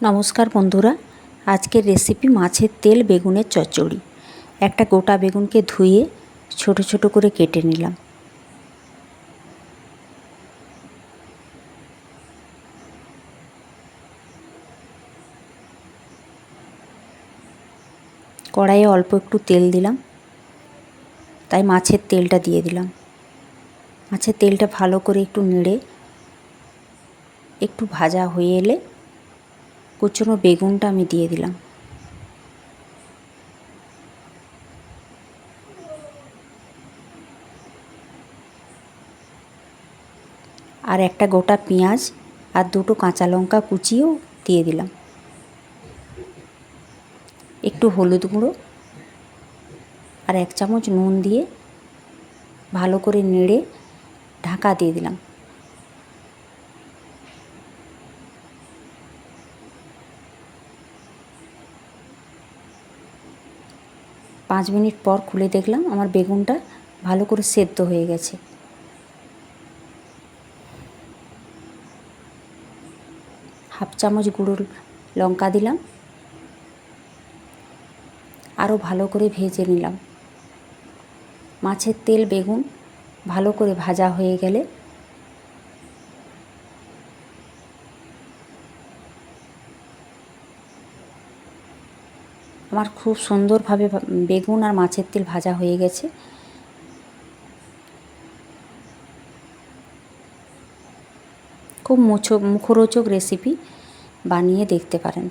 নমস্কার বন্ধুরা, আজকের রেসিপি মাছের তেল বেগুনের চচ্চড়ি। একটা গোটা বেগুনকে ধুয়ে ছোট ছোট করে কেটে নিলাম। কড়াইয়ে অল্প একটু তেল দিলাম, তাই মাছের তেলটা দিয়ে দিলাম। মাছের তেলটা ভালো করে একটু নেড়ে একটু ভাজা হয়ে এলে কুচনো বেগুনটা আমি দিয়ে দিলাম। আর একটা গোটা পেঁয়াজ আর দুটো কাঁচা লঙ্কা কুচিয়েও দিয়ে দিলাম। একটু হলুদ গুঁড়ো আর 1 চামচ নুন দিয়ে ভালো করে নেড়ে ঢাকা দিয়ে দিলাম। পাঁচ মিনিট পর খুলে দেখলাম আমার বেগুনটা ভালো করে সেদ্ধ হয়ে গেছে। হাফ চামচ গুঁড়ো লঙ্কা দিলাম, আরও ভালো করে ভেজে নিলাম। মাছের তেল বেগুন ভালো করে ভাজা হয়ে গেলে আমার খুব সুন্দরভাবে বেগুন আর মাছের তেল ভাজা হয়ে গেছে। খুব মুখরোচক রেসিপি, বানিয়ে দেখতে পারেন।